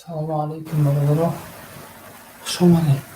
السلام عليكم warahmatullahi. شمالي.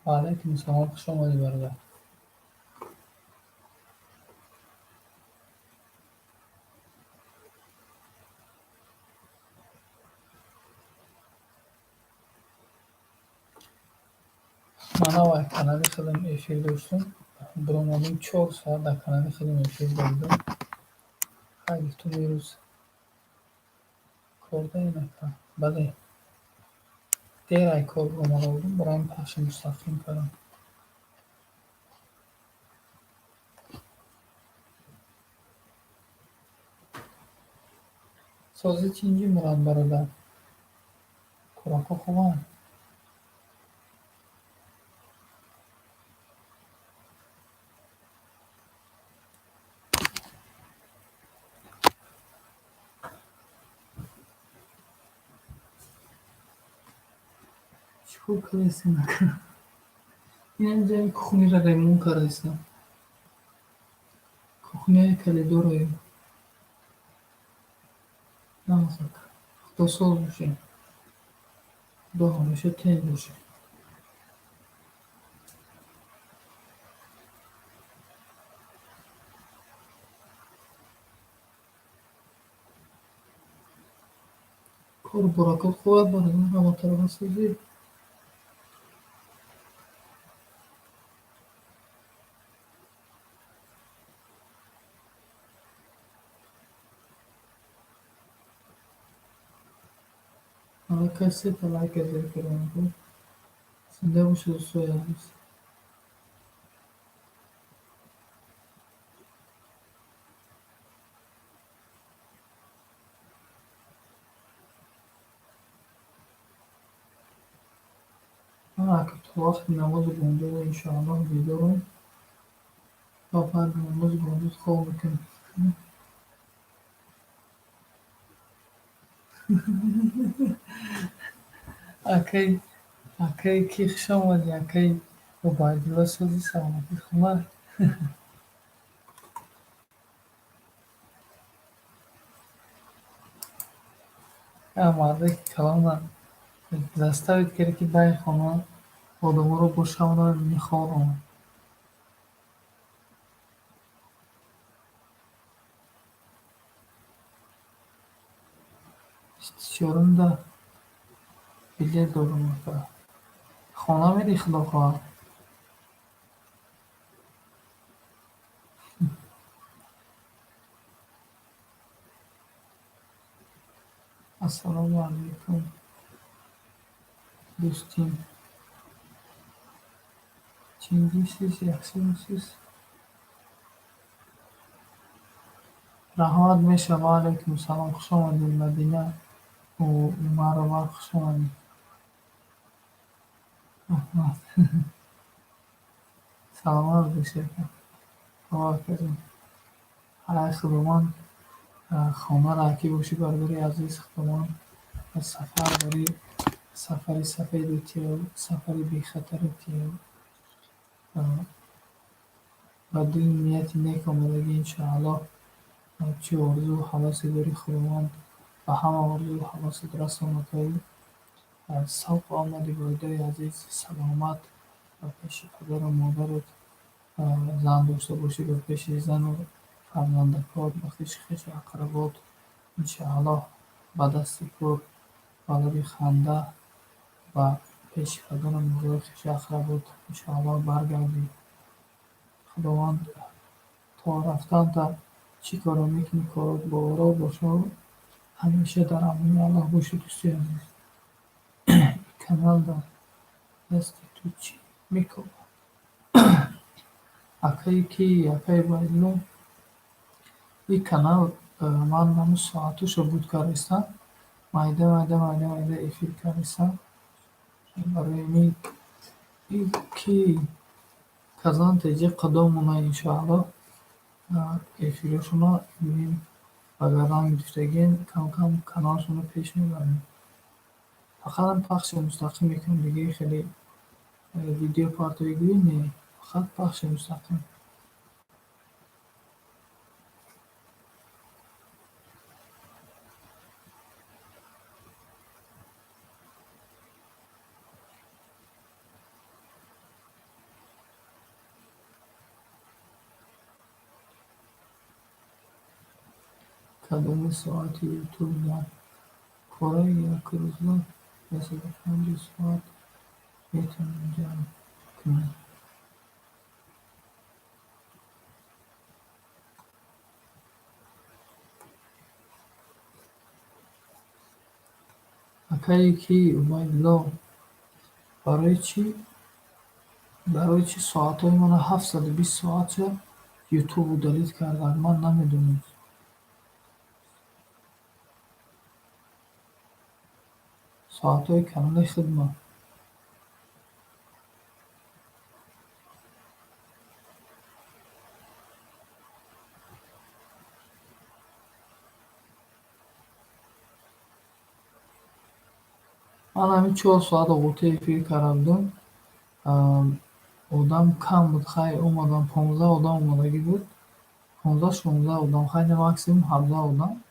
علیکم السلام، خوش آمدی برادر. من اول کانال خودم افیر داشتم. برامون 4 ساعت در کانال خودم افیر داشتم. خیلی تو روز کار نکردم. بله، دیر ای کار آمده بودم برام پخش مستقیم کردم. سازی چینجی مراد برادر. خوراک خوبه. چیکار کردی نکنم. این جای کخونی را ریمون کردیستم. کخونی کلیدو رو نمازد. دو سال باشه. دو همیشه تین باشه. کار براکت خوبه برادر. اما طرف سازی حالا کسی لایک از این کنم بود. زنده باشه دوستای عزیز. من اگه تو وقت نماز بونده و انشاءالله بیدارم و بعد نماز بونده خواب میکنم. اکی اکی کی خوش آمدی اکی عبیدالله سازی سلامتی خوبه. مرده که کلام دسته کرد که بای خانه آدم رو بشمانه میخوارم. چهارم ده بلیت دارم که خانه میری خدا خواهد. السلام علیکم دوستیم. چینگیسیز یکسیمسیز رحمت میشه. و علیکم سلام، خوش آمدید مدینه و عمر خوش آمدید. احمد سلامت بشه. آقا کردیم های خودمان خانه را که باشی برداری عزیز خودمان و سفر داری. سفری سفیدی و سفری بی خطرتی و بدون نیت نیک آمدگی انشاءالله. چه آرزو و حواسی داری خودمان و همه آرزو و حواست رسانت هایی. سوق آمدی بایدای عزیز سلامت و پیش پدر و مادرت زن داشته باشی و پیش زن و فرزندکات و خیش خیش اقربات انشاءالله به دست کار ولدی خنده و پیش پدر و مادر خیش اقربات انشاءالله برگردی. خداوند تا رفتن چی کارو میکنی کارات با باشه. همیشه در امان الله باشی دوستی عزیز. کانال در دست تو چی میکنی اکی کی اکی بایدلو. این کانال من همون ساعتوش بود کارستم. مایده افیر کارستم برای این کی کازان تیجه قدام اونا انشاءالله افیرشونا ببین اگر رنگ گرفتگین کم کم کانالشونو پیش میبریم. فقط هم پخش مستقیم میکنم دیگه خیلی ویدیو پارتویگویی نه. فقط پخش مستقیم. کدام ساعت یوتیوب در کره یک روزه 25 ساعت میتونم جمع کنم. اکایی کی عبیدالله برای چی ساعتهای من 720 ساعت شد یوتیوب رو دلیت کردن من نمیدونم. ساعتهای کانال خدمت من همین 4 ساعت قوطی ефір کردم. одам кам буд, хай омадам 15 одам омадагӣ буд, 15-16 одам, хай не максимум 17 одам,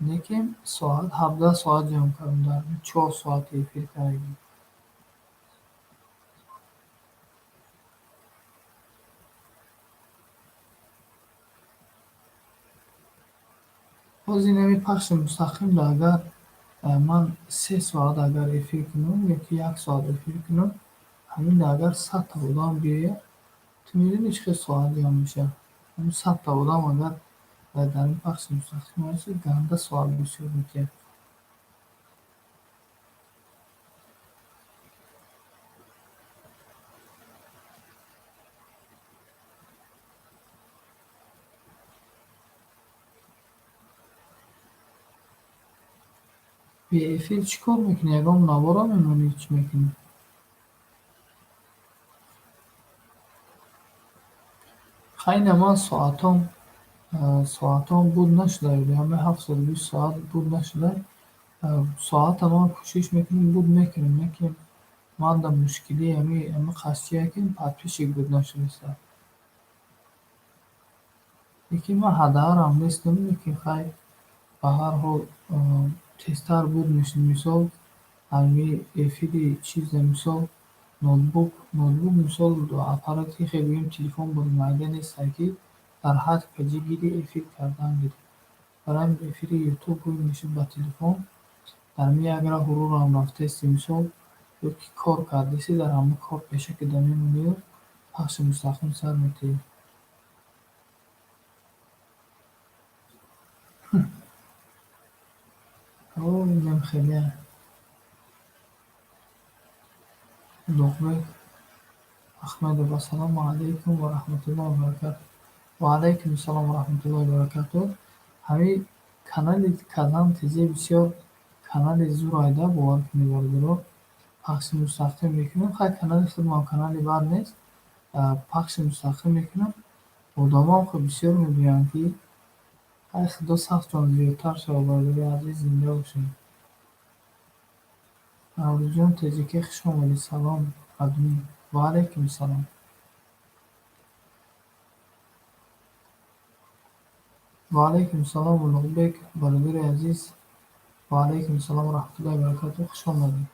лекин соат 17 соат ҷамъ кардем дар 4 соати эфир кардем. боз ин ҳами пахши мустақимда агар ман 3 соат агар эфир кунам ёки 1 соат эфир кунам, ҳаминда агар 100 та одам биёяд, ту медонӣ чӣ хел соат ҷамъ мешавад. ҳамин 100 та одам агар дар ин пахши мустақим бошад, ганда соат бисёр мекунад. беэфир чӣ кор мекунӣ? Ягон наворо мемонӣ чӣ мекунӣ? хайна ман соатам буд нашуда, ҳамаи 720 соат буд нашуда. соата ман кӯшиш мекунам буд мекунам, лекин ман дар мушкили ҳами қасдия ки подписчик буд нашудааст. лекин ман ҳадарам нестам, лекин хай ба ҳар ҳол тезтар буд мешуд. Мисол ҳами эфири чиза, мисол ноутбук мисол аппарати хеле гӯем телефон буд, майда нестае ки дар 8 кг гири эфир кардан гирад. Барои ҳамин эфири ютуб гӯем мешуд ба телефон, дар ҳамин як раҳ ҳурурам рафтаисти, мисол ёки кор кардаисти, дар ҳама кор пешакида мемонию пахши мустақим сар метиҳӣ. инам хеле удоқбек ахмедов. Ассалому алайкум ва раҳматуллоҳи ва баракатуҳ. Ва алайкум ассалом ва раҳматуллоҳи ва баракатуҳ. Ҳамин канали Казан ТЗ бисёр канали зур айда, бовар кунед бародаро, пахши мустақим мекунад. Хай канали худам канали бад нест, пахши мустақим мекунам. Одамам хуб бисёр мегӯянд ки хай худо сафтон зиёдтар шавад. Бародари азиз зинда бошед. Наврӯзҷон теҷикӣ хуш омадӣ. Салом админ. Ва алайкум салом. ва алайкум салом улуғбек бародари азиз. ва алайкум салом ва раҳматуллоҳи ва баракатуҳ. Хуш омадед.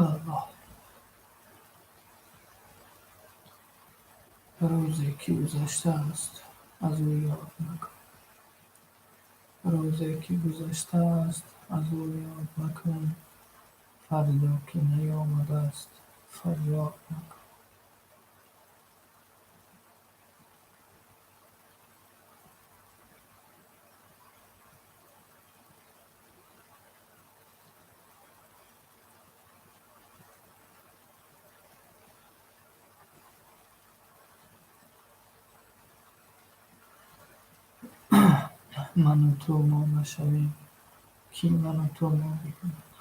ё аллоҳ. рӯзе ки гузаштааст, аз ӯ ёд накун. рӯзе ки гузаштааст, аз ӯ ёд накун. фардо ки наёмадааст, фарёд накун. ману ту мо нашавем, ки ману ту мо бикунад.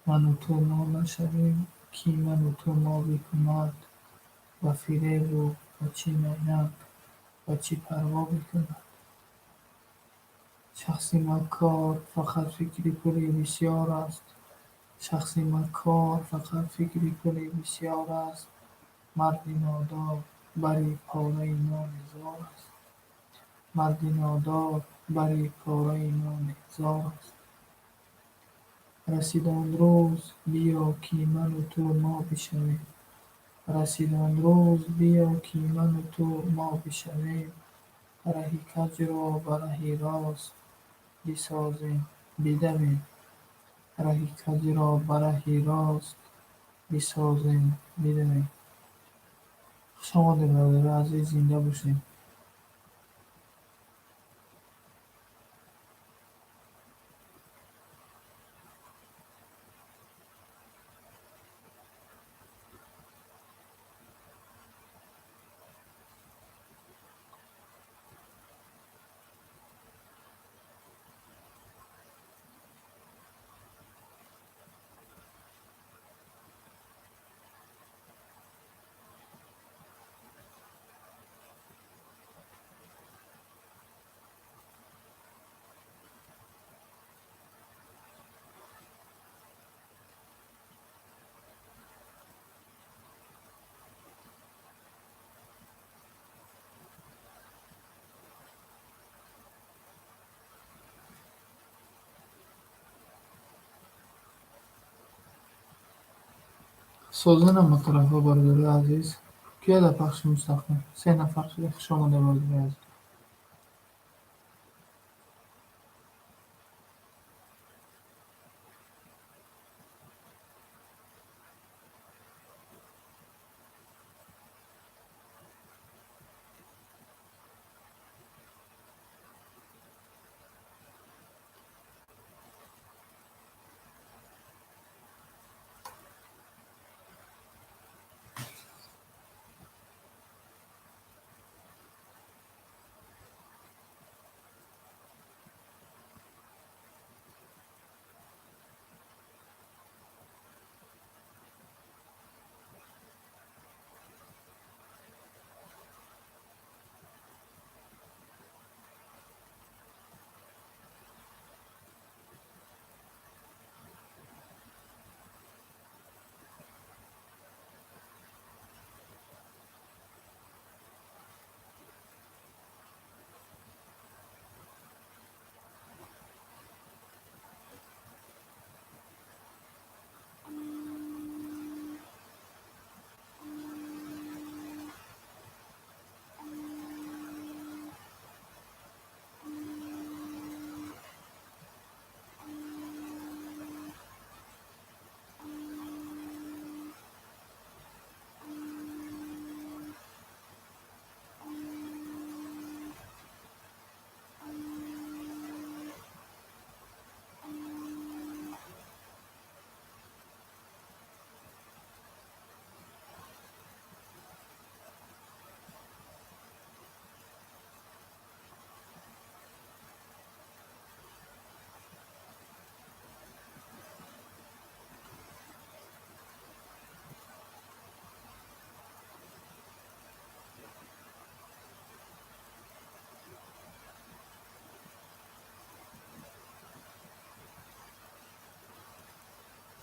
ману ту мо нашавем, ки ману ту мо бикунад. ба фиребу ба чӣ майнак, ба чӣ парво бикунад. шахси маккор фақат фикри пули бисёр аст. шахси маккор фақат фикри пули бисёр аст. марди нодор бари пораи нони зор аст. марди нодор бари пораи нони зор аст. رسید آن روز بیا که من و تو ما بشویم. رسید آن روز بیا که من و تو ما بشویم. ره کج را به ره راست بسازیم بدویم. ره کج را به ره راست بسازیم بدویم. شما برادر عزیز زنده باشین. سوزنم به طرف برادر عزیز. کیا در پخش مستقیم 3 نفر شده. خوش آمده برادر عزیز.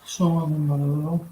خوش آمدین برادر.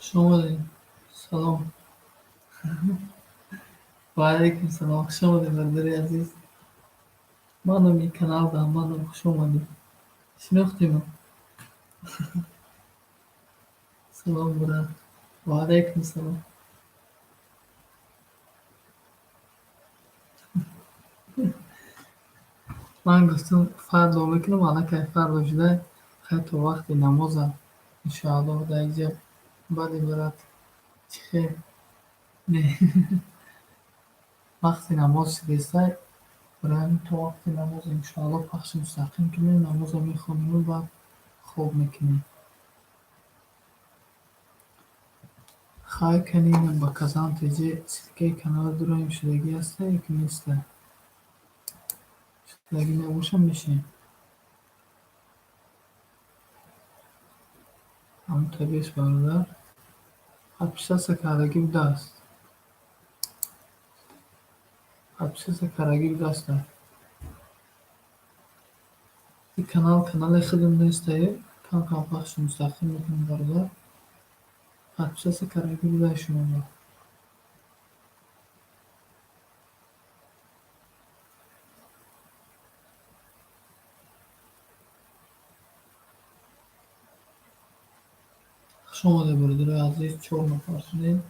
شما دید. سلام. و علیکم سلام. خوش آمدید برادری عزیز. منم این کانال دا منم خوش آمدید. شناختی من. سلام برادر. و علیکم سلام. من گفتم فردا میکنم الان فردا شده خیلی تو وقت نماز انشاءالله در اینجا بعد برات چی خیر نه وقت نماز رسید برای همین تو وقت نماز انشاءالله پخش مستقیم کنیم نماز میخونیم و بعد خوب میکنیم خواهی کنیم با کسان تیجه سکه کانال درایم شدگی هسته که نیسته شدگی نباشم میشیم همون طبیعش برادر هفشه سکرگی بوده است هفشه سکرگی بوده است این کانال خودم نیسته کانال پخش مستقیم میکنیم برادر هفشه سکرگی بوده شما شما ده برادر عزیز 4 نفر شدید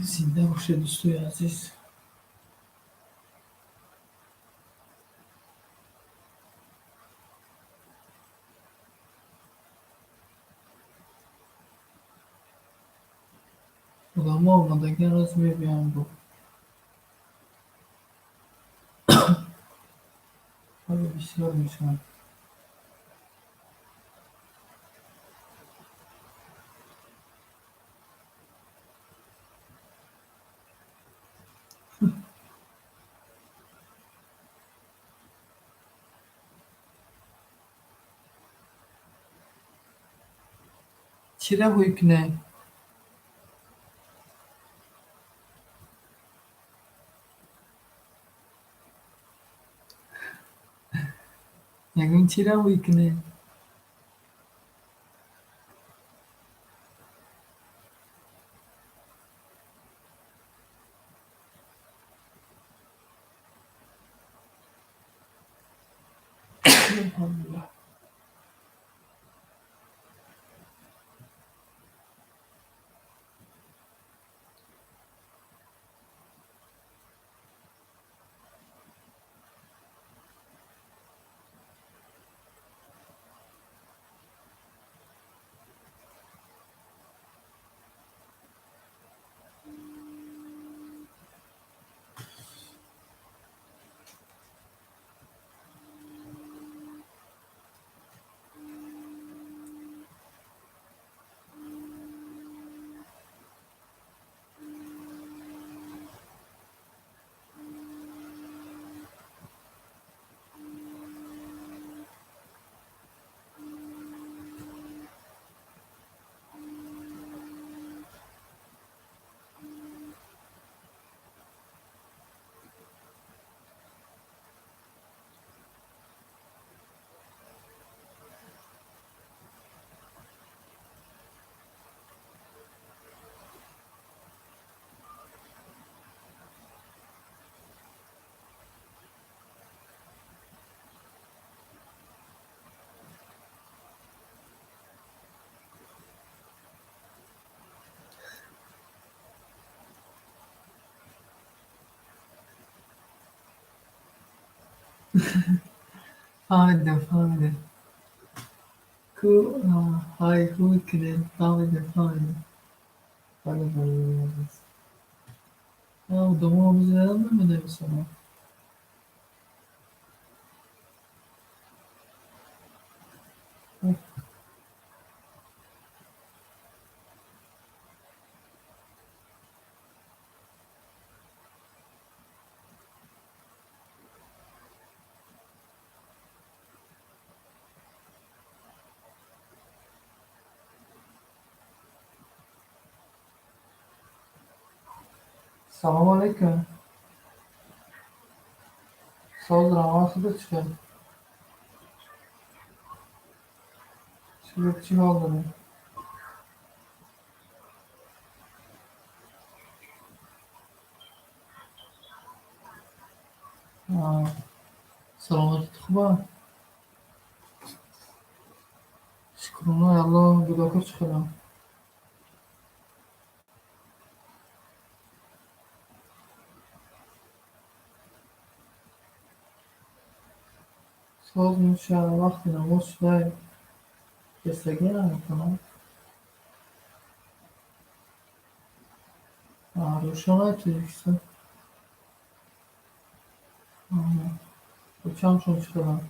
زنده باشید دوستوی عزیز آدم ها آمدگی روز میبیم رو حالا بسیار میشن چیره هوی کنه یکون چیره هوی کنه الحمدلله فهمیدم فهمیدم کو های هوی کنه فهمیدم فهمیدم بله برادر عزیز دوم بزنم نمی‌نویسم Салом алейкум. Соз равон худо чиқад? Чӣ ҳол доред? Саломатит хуб аст? Шукруллоҳи Аллоҳ. Гудокор чӣ хелам? Соз мешавад вақти намоз шудай хистагӣ намекунад. Рӯшон аст телевизор? Чамшон чӣ хелам?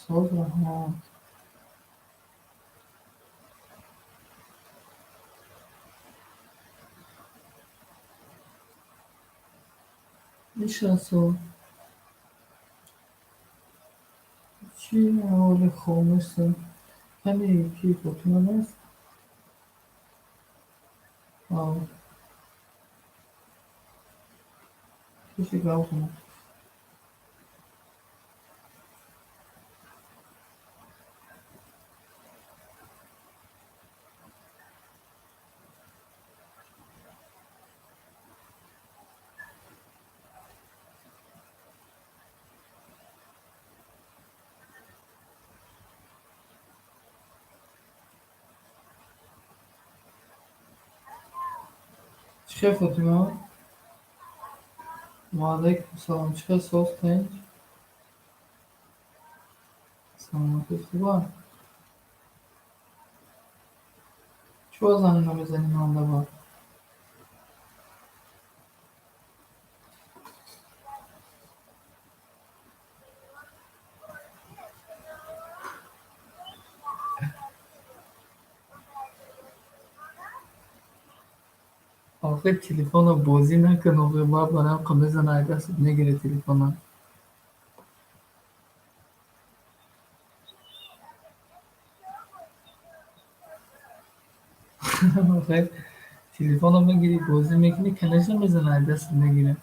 Соз раҳмат. Иша соз. Чӣ аҳволи хомӯша? Каме ки Фотима нест? Киshi гап кунад. چی خیر فاطیما؟ و علیکم سلام. چی خیر ساز تنج؟ سلامتی خوبه؟ چرا زنگ نمیزنی من دوباره؟ آخه تلفن رو بازی نکن. آخه باید برام بزنه از دست نگیره تلفن. آخه تلفن رو میگیری بازی میکنی کنشن میزنه از دست نگیره.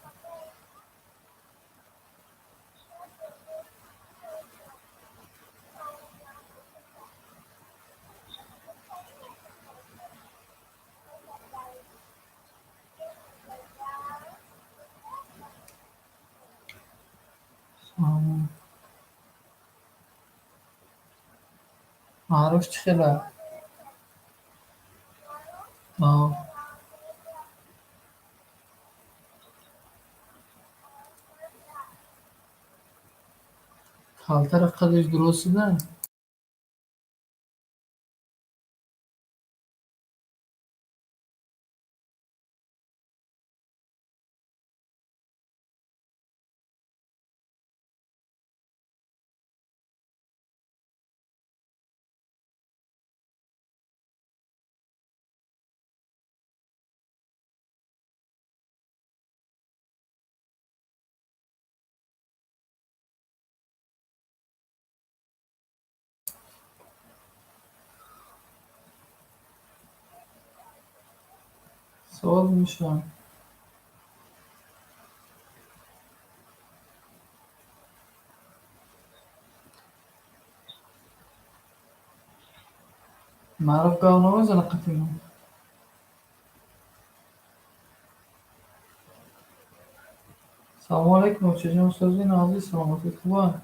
معروف چی خیلی؟ کلتر قدش درست نه. سوال میشم. معروف گاو نمیزنه قطعا. سلام علیکم. چجور سازی نازی سلامتی خوبه؟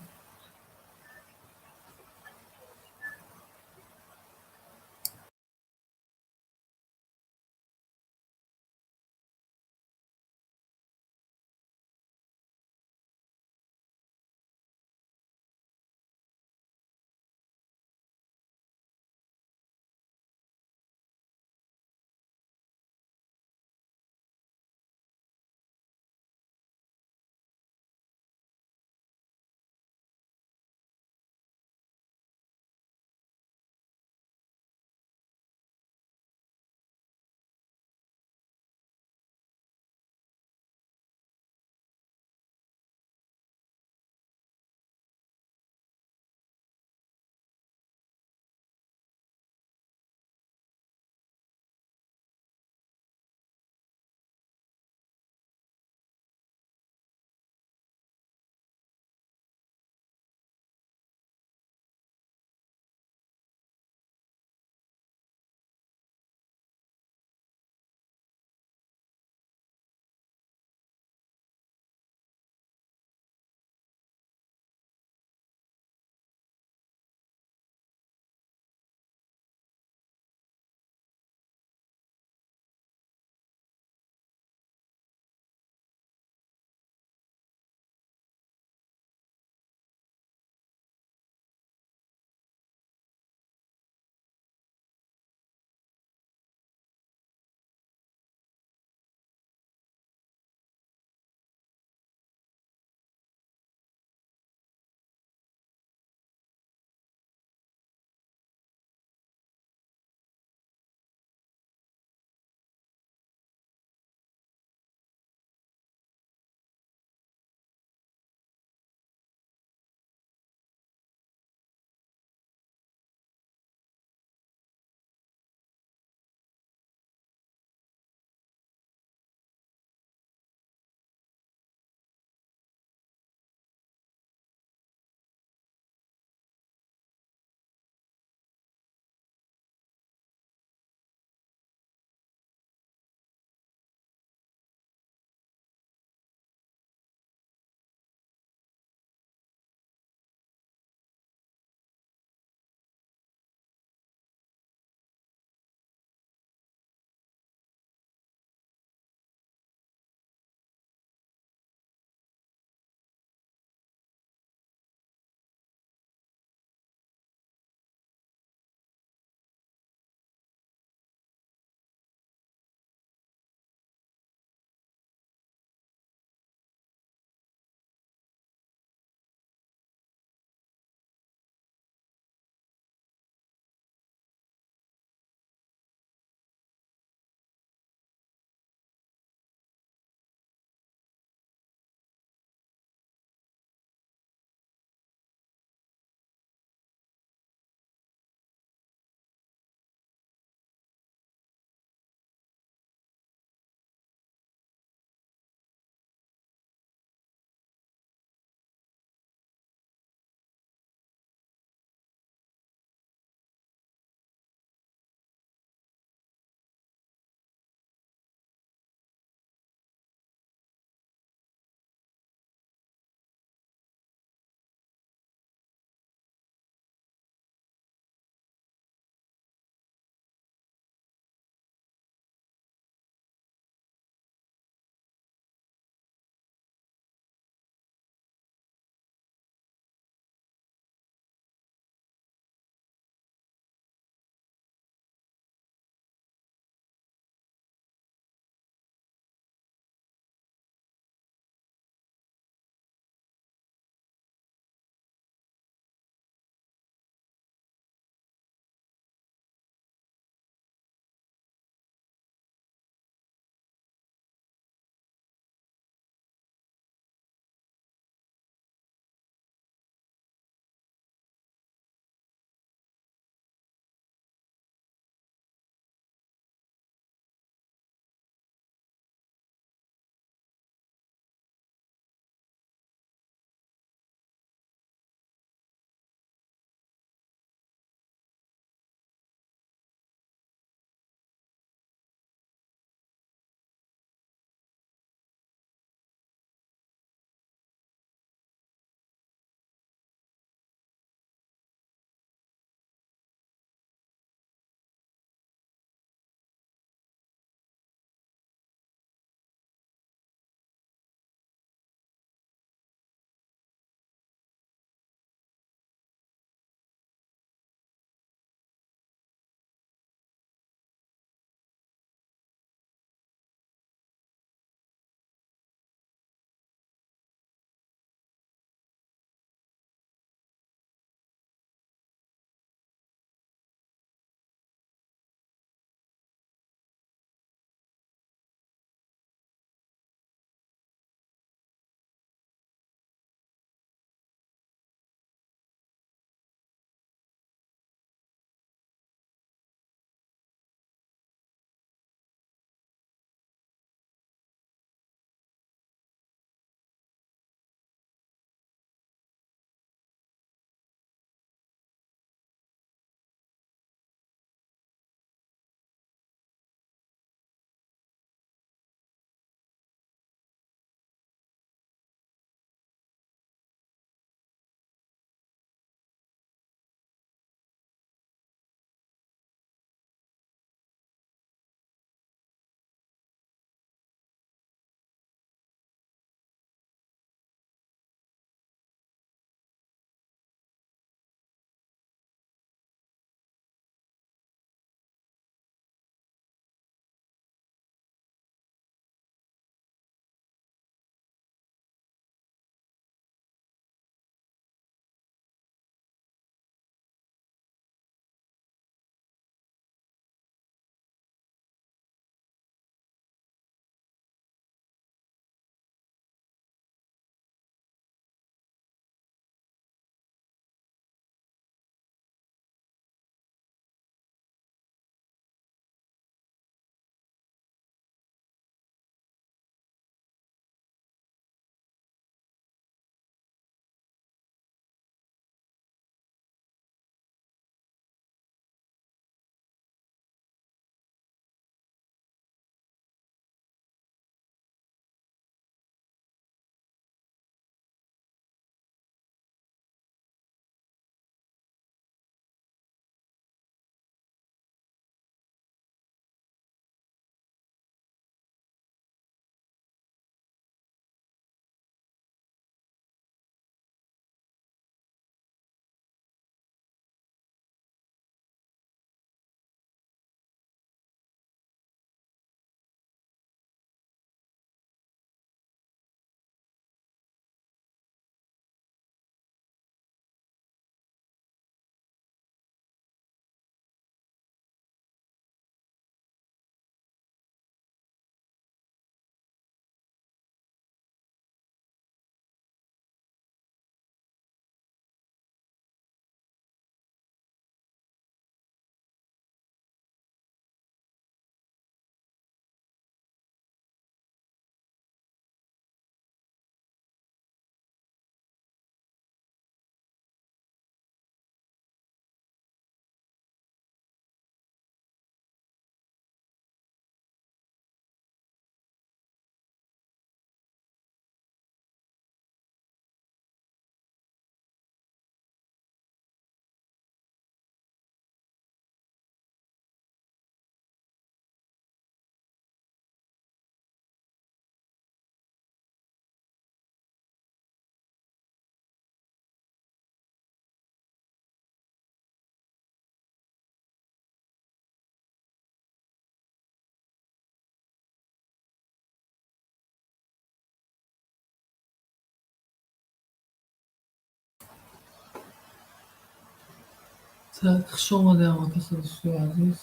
Так, خوش آمده همراهان دوستای عزیز.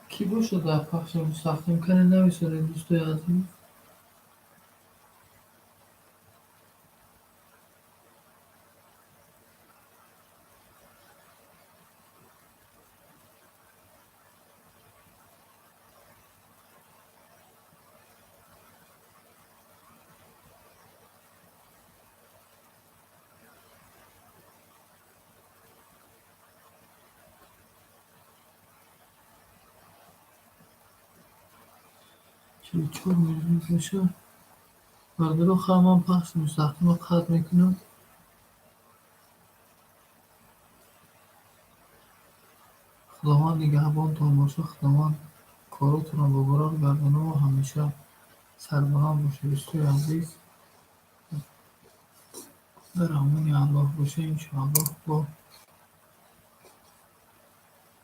کی باشه در پخش مستقیم کنه نمیشه دوستای عزیز. چه 4 میلیون باشه برادر آخر من پخش مستقیم رو قطع میکنم. خداوند نگهبانتان باشه. خداوند کاراتون رو ببرار گردونه و همیشه سربلند باشه دوستای عزیز. در امان الله باشه انشاءالله. با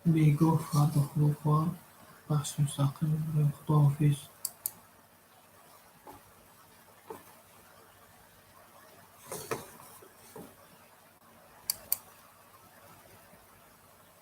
بیگاه فردا خدا بخش مستقیم. خدا حافظ.